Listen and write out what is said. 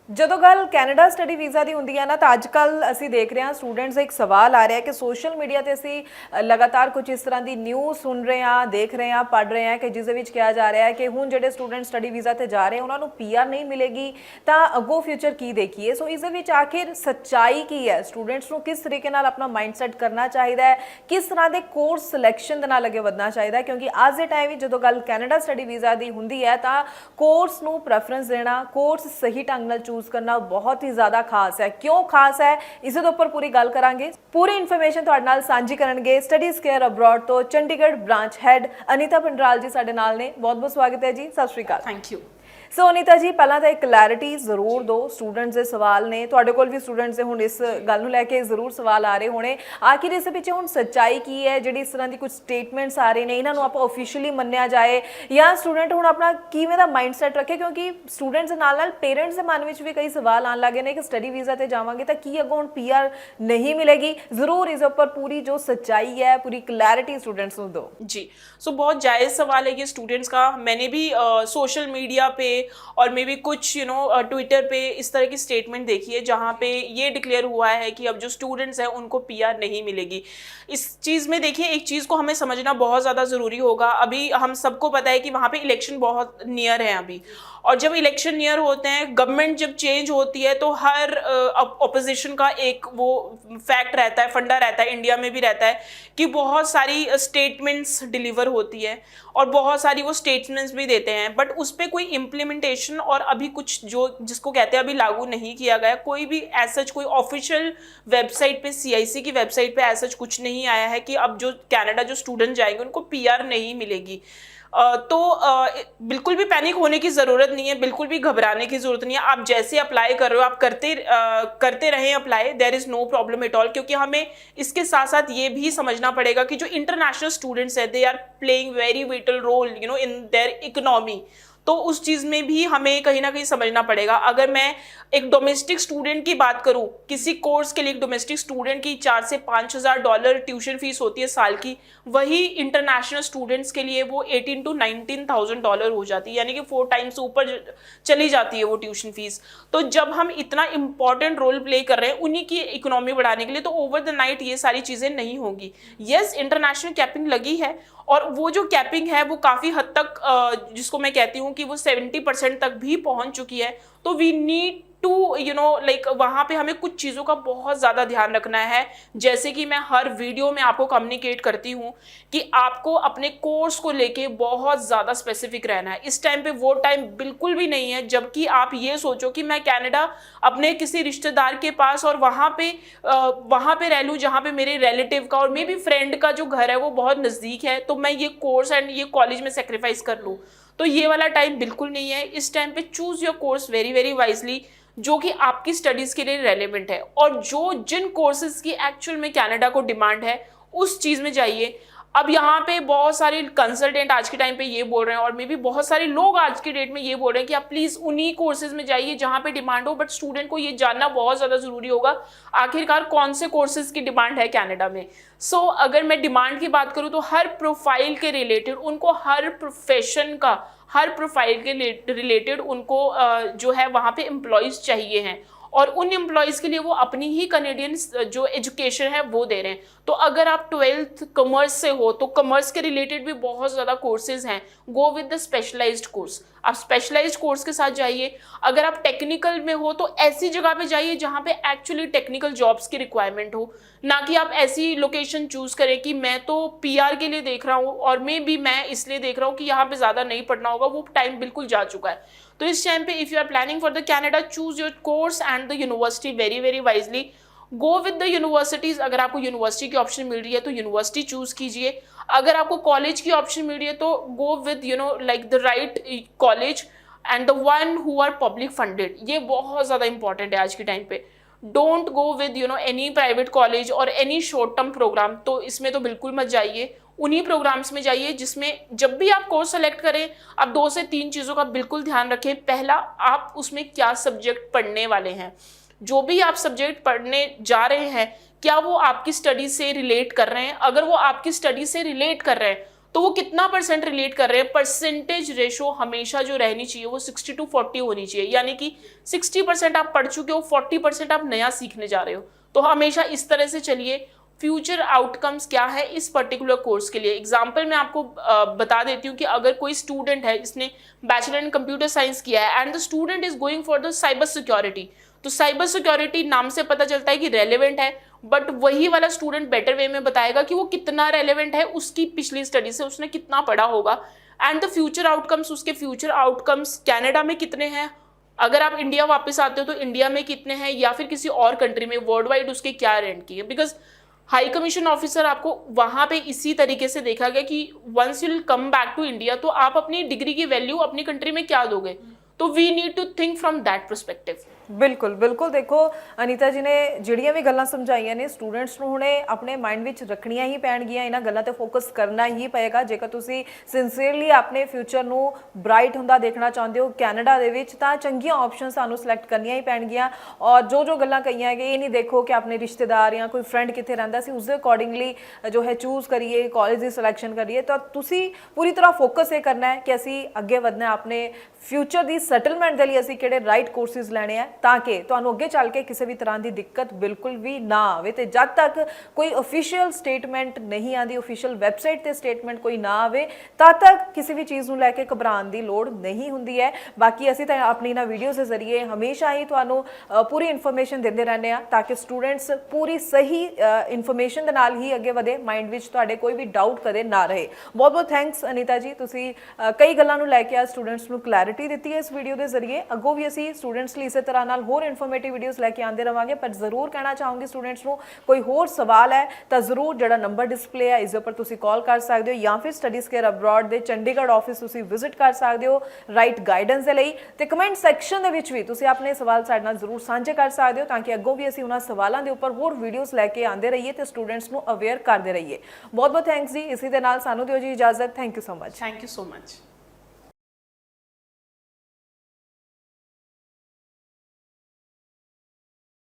ਜਦੋਂ ਗੱਲ Canada study visa ਦੀ ਹੁੰਦੀ ਹੈ ਨਾ ਤਾਂ ਅੱਜ ਕੱਲ ਅਸੀਂ ਦੇਖ ਰਹੇ ਹਾਂ ਸਟੂਡੈਂਟਸ ਦਾ ਇੱਕ ਸਵਾਲ ਆ ਰਿਹਾ ਕਿ ਸੋਸ਼ਲ ਮੀਡੀਆ ਤੇ ਅਸੀਂ ਲਗਾਤਾਰ ਕੁਝ ਇਸ ਤਰ੍ਹਾਂ ਦੀ ਨਿਊਜ਼ ਸੁਣ ਰਹੇ ਹਾਂ, ਦੇਖ ਰਹੇ ਹਾਂ, ਪੜ੍ਹ ਰਹੇ ਹਾਂ ਕਿ ਜਿਸ ਦੇ ਵਿੱਚ ਕਿਹਾ ਜਾ ਰਿਹਾ ਹੈ ਕਿ ਹੁਣ ਜਿਹੜੇ ਸਟੂਡੈਂਟ ਸਟੱਡੀ ਵੀਜ਼ਾ ਤੇ ਜਾ ਰਹੇ ਉਹਨਾਂ ਨੂੰ ਪੀਆਰ ਨਹੀਂ ਮਿਲੇਗੀ ਤਾਂ ਅੱਗੋਂ ਫਿਊਚਰ ਕੀ ਦੇਖੀਏ। ਸੋ ਇਸ ਦੇ ਵਿੱਚ ਆਖਿਰ ਸੱਚਾਈ ਕੀ ਹੈ, ਸਟੂਡੈਂਟਸ ਨੂੰ ਕਿਸ ਤਰੀਕੇ ਨਾਲ ਆਪਣਾ ਮਾਈਂਡ ਸੈਟ ਕਰਨਾ ਚਾਹੀਦਾ ਹੈ, ਕਿਸ ਤਰ੍ਹਾਂ ਦੇ ਕੋਰਸ ਸਿਲੈਕਸ਼ਨ ਦੇ ਨਾਲ ਅੱਗੇ ਵਧਣਾ ਚਾਹੀਦਾ ਹੈ, ਕਿਉਂਕਿ ਅੱਜ ਦੇ ਟਾਈਮ ਵਿੱਚ ਜਦੋਂ ਗੱਲ ਕੈਨੇਡਾ ਸਟੱਡੀ ਵੀਜ਼ਾ ਦੀ ਹੁੰਦੀ ਹੈ ਤਾਂ ਕੋਰਸ ਨੂੰ ਪ੍ਰੈਫਰੈਂਸ ਦੇਣਾ, ਕੋਰਸ ਸਹੀ ਢੰਗ ਨਾਲ ਚੂਜ਼ करना बहुत ही ज्यादा खास है। क्यों खास है इस उपर पूरी गल करांगे, पूरी इन्फॉर्मेशन तुहाडे नाल सांझी करनगे स्टडीज केयर अब्रॉड तो चंडीगढ़ ब्रांच हैड अनीता पंडराल जी साडे नाल ने। बहुत बहुत स्वागत है जी, सत श्री अकाल। Thank you. So Anita ji पहला तो एक क्लैरिटी जरूर दो, स्टूडेंट्स के सवाल ने तुहाडे कोल भी स्टूडेंट्स हुण इस गल नूं लैके जरूर सवाल आ रहे होने, आखिर इस पिछे हुण सच्चाई की है, जिहड़ी इस तरह की कुछ स्टेटमेंट्स आ रहे हैं इन्हां नूं आपां ऑफिशियली मन्निया जाए या स्टूडेंट हुण अपना किवें दा माइंड सैट रखे, क्योंकि स्टूडेंट्स दे नाल नाल पेरेंट्स दे मन विच भी कई सवाल आन लगे ने कि स्टडी वीज़ा ते जावांगे तां की अगों हुण पीआर नहीं मिलेगी। जरूर इस उपर पूरी जो सच्चाई है, पूरी क्लैरिटी स्टूडेंट्स नूं दो जी। सो बहुत जायज़ सवाल है ये स्टूडेंट्स का। मैंने भी सोशल मीडिया पे और मे भी कुछ ट्विटर पे इस तरह की स्टेटमेंट देखी है जहाँ पे ये डिक्लेयर हुआ है कि अब जो स्टूडेंट्स हैं उनको पीआर नहीं मिलेगी। इस चीज़ में देखिए एक चीज़ को हमें समझना बहुत ज़्यादा ज़रूरी होगा। अभी हम सबको पता है कि वहाँ पे इलेक्शन बहुत नियर है अभी, और जब इलेक्शन नियर होते हैं, गवर्नमेंट जब चेंज होती है तो हर अपोजिशन का एक वो फैक्ट रहता है, फंडा रहता है, इंडिया में भी रहता है कि बहुत सारी स्टेटमेंट्स डिलीवर होती है और बहुत सारी वो स्टेटमेंट्स भी देते हैं, बट उस पर कोई इम्प्लीमेंटेशन और अभी कुछ जो जिसको कहते हैं अभी लागू नहीं किया गया। कोई भी ऐसा कोई ऑफिशियल वेबसाइट पे, सीआईसी की वेबसाइट पे ऐसा कुछ नहीं आया है कि अब जो कनाडा जो स्टूडेंट जाएंगे उनको पीआर नहीं मिलेगी। तो बिल्कुल भी पैनिक होने की ज़रूरत नहीं है, बिल्कुल भी घबराने की ज़रूरत नहीं है। आप जैसे अप्लाई कर रहे हो आप करते रहें apply, there is no problem at all. क्योंकि हमें इसके साथ साथ ये भी समझना पड़ेगा कि जो इंटरनेशनल स्टूडेंट्स हैं they are playing very vital role in their economy. तो उस चीज़ में भी हमें कहीं ना कहीं समझना पड़ेगा। अगर मैं एक डोमेस्टिक स्टूडेंट की बात करूं, किसी कोर्स के लिए एक डोमेस्टिक स्टूडेंट की 4 से 5,000 डॉलर ट्यूशन फीस होती है साल की, वही इंटरनेशनल स्टूडेंट्स के लिए वो 18 to 19,000 डॉलर हो जाती है, यानी कि 4 टाइम्स ऊपर चली जाती है वो ट्यूशन फीस। तो जब हम इतना इंपॉर्टेंट रोल प्ले कर रहे हैं उन्हीं की इकोनॉमी बढ़ाने के लिए, तो ओवर द नाइट ये सारी चीज़ें नहीं होंगी। यस, इंटरनेशनल कैपिंग लगी है और वो जो कैपिंग है वो काफ़ी हद तक जिसको मैं कहती हूँ कि वो 70% तक भी पहुँच चुकी है। तो वी नीड टू लाइक वहाँ पे हमें कुछ चीज़ों का बहुत ज़्यादा ध्यान रखना है। जैसे कि मैं हर वीडियो में आपको कम्युनिकेट करती हूँ कि आपको अपने कोर्स को लेके बहुत ज़्यादा स्पेसिफिक रहना है। इस टाइम पे वो टाइम बिल्कुल भी नहीं है जबकि आप ये सोचो कि मैं कनाडा अपने किसी रिश्तेदार के पास और वहाँ पे रह लूँ जहाँ पे मेरे रिलेटिव का और मे बी फ्रेंड का जो घर है वो बहुत नज़दीक है, तो मैं ये कोर्स एंड ये कॉलेज में सेक्रीफाइस कर लूँ। तो ये वाला टाइम बिल्कुल नहीं है। इस टाइम पे choose your course very very wisely जो कि आपकी स्टडीज़ के लिए रेलेवेंट है, और जिन कोर्सेज की एक्चुअल में कनाडा को डिमांड है उस चीज़ में जाइए। अब यहाँ पे बहुत सारे कंसल्टेंट आज के टाइम पे ये बोल रहे हैं और मे भी बहुत सारे लोग आज के डेट में ये बोल रहे हैं कि आप प्लीज़ उन्हीं कोर्सेज में जाइए जहाँ पे डिमांड हो, बट स्टूडेंट को ये जानना बहुत ज़्यादा ज़रूरी होगा आखिरकार कौन से कोर्सेज की डिमांड है कनाडा में। सो अगर मैं डिमांड की बात करूँ तो हर प्रोफाइल के रिलेटेड उनको, हर प्रोफेशन का, हर प्रोफाइल के रिलेटेड उनको जो है वहाँ पे एम्प्लॉयज़ चाहिए हैं, और उन एम्प्लॉयज़ के लिए वो अपनी ही कनेडियन जो एजुकेशन है वो दे रहे हैं। तो अगर आप 12th कॉमर्स से हो तो कॉमर्स के रिलेटेड भी बहुत ज़्यादा कोर्सेज हैं, go with the specialized course. आप स्पेशलाइज्ड कोर्स के साथ जाइए। अगर आप टेक्निकल में हो तो ऐसी जगह पे जाइए जहाँ पे एक्चुअली टेक्निकल जॉब्स की रिक्वायरमेंट हो, ना कि आप ऐसी लोकेशन चूज़ करें कि मैं तो पीआर के लिए देख रहा हूँ और मैं इसलिए देख रहा हूँ कि यहाँ पे ज़्यादा नहीं पढ़ना होगा। वो टाइम बिल्कुल जा चुका है। तो इस टाइम पे if you are planning for the Canada, choose your course and the university very very wisely. Go with the universities. अगर आपको यूनिवर्सिटी की ऑप्शन मिल रही है तो यूनिवर्सिटी चूज़ कीजिए। अगर आपको कॉलेज की ऑप्शन मिल रही है तो go with like the right college and the one who are public funded. ये बहुत ज़्यादा इंपॉर्टेंट है आज के टाइम पे। Don't go with any private college और एनी शॉर्ट टर्म प्रोग्राम, तो इसमें तो बिल्कुल मत जाइए। उन्हीं प्रोग्राम्स में जाइए जिसमें जब भी आप कोर्स सेलेक्ट करें आप 2 से 3 चीज़ों का बिल्कुल ध्यान रखें। पहला, आप उसमें क्या सब्जेक्ट पढ़ने वाले हैं, जो भी आप सब्जेक्ट पढ़ने जा रहे हैं क्या वो आपकी स्टडी से रिलेट कर रहे हैं। अगर वो आपकी स्टडी से रिलेट कर रहे हैं तो वो कितना परसेंट रिलेट कर रहे हैं, परसेंटेज रेशो हमेशा जो रहनी चाहिए वो 60-40 होनी चाहिए, यानी कि 60% आप पढ़ चुके हो, 40% आप नया सीखने जा रहे हो। तो हमेशा इस तरह से चलिए। फ्यूचर आउटकम्स क्या है इस पर्टिकुलर कोर्स के लिए, एग्जाम्पल मैं आपको बता देती हूँ कि अगर कोई स्टूडेंट है जिसने बैचलर इन कंप्यूटर साइंस किया है and the student is going for the cyber security, तो साइबर सिक्योरिटी नाम से पता चलता है कि रेलेवेंट है, बट वही वाला स्टूडेंट बेटर वे में बताएगा कि वो कितना रेलेवेंट है, उसकी पिछली स्टडी से उसने कितना पढ़ा होगा। एंड द फ्यूचर आउटकम्स, उसके फ्यूचर आउटकम्स कनाडा में कितने हैं, अगर आप इंडिया वापस आते हो तो इंडिया में कितने हैं, या फिर किसी और कंट्री में वर्ल्ड वाइड उसके क्या रैंक की है। बिकॉज हाई कमीशन ऑफिसर आपको वहां पे इसी तरीके से देखा गया कि once you will come back to India तो आप अपनी डिग्री की वैल्यू अपनी कंट्री में क्या दोगे, तो we need to think from that perspective. ਬਿਲਕੁਲ ਬਿਲਕੁਲ ਦੇਖੋ ਅਨੀਤਾ ਜੀ ਨੇ ਜਿਹੜੀਆਂ ਵੀ ਗੱਲਾਂ ਸਮਝਾਈਆਂ ਨੇ ਸਟੂਡੈਂਟਸ ਨੂੰ ਹੁਣੇ ਆਪਣੇ ਮਾਈਂਡ ਵਿੱਚ ਰੱਖਣੀਆਂ ਹੀ ਪੈਣਗੀਆਂ, ਇਹਨਾਂ ਗੱਲਾਂ ਤੇ ਫੋਕਸ ਕਰਨਾ ਹੀ ਪਏਗਾ ਜੇਕਰ ਤੁਸੀਂ ਸਿੰਸੀਅਰਲੀ ਆਪਣੇ ਫਿਊਚਰ ਨੂੰ ਬ੍ਰਾਈਟ ਹੁੰਦਾ ਦੇਖਣਾ ਚਾਹੁੰਦੇ ਹੋ ਕੈਨੇਡਾ ਦੇ ਵਿੱਚ, ਤਾਂ ਚੰਗੀਆਂ ਆਪਸ਼ਨ ਸਾਨੂੰ ਸਿਲੈਕਟ ਕਰਨੀਆਂ ਹੀ ਪੈਣਗੀਆਂ। ਔਰ ਜੋ ਗੱਲਾਂ ਕਹੀਆਂ ਹੈਗੇ ਇਹ ਨਹੀਂ ਦੇਖੋ ਕਿ ਆਪਣੇ ਰਿਸ਼ਤੇਦਾਰ ਜਾਂ ਕੋਈ ਫਰੈਂਡ ਕਿੱਥੇ ਰਹਿੰਦਾ ਸੀ ਉਸ ਦੇ ਅਕੋਰਡਿੰਗਲੀ ਜੋ ਹੈ ਚੂਜ਼ ਕਰੀਏ, ਕਾਲਜ ਦੀ ਸਿਲੈਕਸ਼ਨ ਕਰੀਏ, ਤਾਂ ਤੁਸੀਂ ਪੂਰੀ ਤਰ੍ਹਾਂ ਫੋਕਸ ਇਹ ਕਰਨਾ ਹੈ ਕਿ ਅਸੀਂ ਅੱਗੇ ਵਧਣਾ ਆਪਣੇ ਫਿਊਚਰ ਦੀ ਸੈਟਲਮੈਂਟ ਦੇ ਲਈ ਅਸੀਂ ਕਿਹੜੇ ਰਾਈਟ ਕੋਰਸਿਸ ਲੈਣੇ ਆ ਤਾਂ ਕਿ ਤੁਹਾਨੂੰ ਅੱਗੇ ਚੱਲ ਕੇ ਕਿਸੇ ਵੀ ਤਰ੍ਹਾਂ ਦੀ ਦਿੱਕਤ ਬਿਲਕੁਲ ਵੀ ਨਾ ਆਵੇ। ਤੇ ਜਦ ਤੱਕ ਕੋਈ ਅਫੀਸ਼ੀਅਲ ਸਟੇਟਮੈਂਟ ਨਹੀਂ ਆਉਂਦੀ, ਅਫੀਸ਼ੀਅਲ ਵੈਬਸਾਈਟ ਤੇ ਸਟੇਟਮੈਂਟ ਕੋਈ ਨਾ ਆਵੇ, ਤਦ ਤੱਕ ਕਿਸੇ ਵੀ ਚੀਜ਼ ਨੂੰ ਲੈ ਕੇ ਘਬਰਾਉਣ ਦੀ ਲੋੜ ਨਹੀਂ ਹੁੰਦੀ ਹੈ। ਬਾਕੀ ਅਸੀਂ ਤਾਂ ਆਪਣੀ ਇਹਨਾਂ ਵੀਡੀਓਜ਼ ਦੇ ਜ਼ਰੀਏ ਹਮੇਸ਼ਾ ਹੀ ਤੁਹਾਨੂੰ ਪੂਰੀ ਇਨਫੋਰਮੇਸ਼ਨ ਦਿੰਦੇ ਰਹਿੰਦੇ ਆ ਤਾਂ ਕਿ ਸਟੂਡੈਂਟਸ ਪੂਰੀ ਸਹੀ ਇਨਫੋਰਮੇਸ਼ਨ ਦੇ ਨਾਲ ਹੀ ਅੱਗੇ ਵਧੇ, ਮਾਈਂਡ ਵਿੱਚ ਤੁਹਾਡੇ ਕੋਈ ਵੀ ਡਾਊਟ ਕਦੇ ਨਾ ਰਹੇ। ਬਹੁਤ ਬਹੁਤ ਥੈਂਕਸ ਅਨੀਤਾ ਜੀ, ਤੁਸੀਂ ਕਈ ਗੱਲਾਂ ਨੂੰ ਲੈ ਕੇ ਆ ਸਟੂਡੈਂਟਸ ਨੂੰ ਕਲੈਰਿਟੀ ਦਿੱਤੀ ਹੈ ਇਸ ਵੀਡੀਓ ਦੇ ਜ਼ਰੀਏ। ਅੱਗੋਂ ਵੀ ਅਸੀਂ ਸਟੂਡੈਂਟਸ ਲਈ ਇਸੇ ਤਰ੍ਹਾਂ ਨਾਲ ਹੋਰ ਇਨਫੋਰਮੇਟਿਵ ਵੀਡੀਓਜ਼ ਲੈ ਕੇ ਆਉਂਦੇ ਰਵਾਂਗੇ। ਪਰ ਜ਼ਰੂਰ ਕਹਿਣਾ ਚਾਹੂੰਗੀ ਸਟੂਡੈਂਟਸ ਨੂੰ ਕੋਈ ਹੋਰ ਸਵਾਲ ਹੈ ਤਾਂ ਜ਼ਰੂਰ ਜਿਹੜਾ ਨੰਬਰ ਡਿਸਪਲੇ ਹੈ ਇਸ ਦੇ ਉੱਪਰ ਤੁਸੀਂ ਕਾਲ ਕਰ ਸਕਦੇ ਹੋ, ਜਾਂ ਫਿਰ ਸਟੱਡੀਜ਼ ਕੇਅਰ ਅਬਰੋਡ ਦੇ ਚੰਡੀਗੜ੍ਹ ਆਫਿਸ ਤੁਸੀਂ ਵਿਜ਼ਿਟ ਕਰ ਸਕਦੇ ਹੋ ਰਾਈਟ ਗਾਈਡੈਂਸ ਦੇ ਲਈ। ਤੇ ਕਮੈਂਟ ਸੈਕਸ਼ਨ ਦੇ ਵਿੱਚ ਵੀ ਤੁਸੀਂ ਆਪਣੇ ਸਵਾਲ ਸਾਡੇ ਨਾਲ ਜ਼ਰੂਰ ਸਾਂਝੇ ਕਰ ਸਕਦੇ ਹੋ ਤਾਂ ਕਿ ਅੱਗੋਂ ਵੀ ਅਸੀਂ ਉਹਨਾਂ ਸਵਾਲਾਂ ਦੇ ਉੱਪਰ ਹੋਰ ਵੀਡੀਓਜ਼ ਲੈ ਕੇ ਆਉਂਦੇ ਰਹੀਏ ਤੇ ਸਟੂਡੈਂਟਸ ਨੂੰ ਅਵੇਅਰ ਕਰਦੇ ਰਹੀਏ। ਬਹੁਤ ਬਹੁਤ ਥੈਂਕਸ ਜੀ, ਇਸੇ ਦੇ ਨਾਲ ਸਾਨੂੰ ਦਿਓ ਜੀ ਇਜਾਜ਼ਤ। Thank you so much. Thank you so much.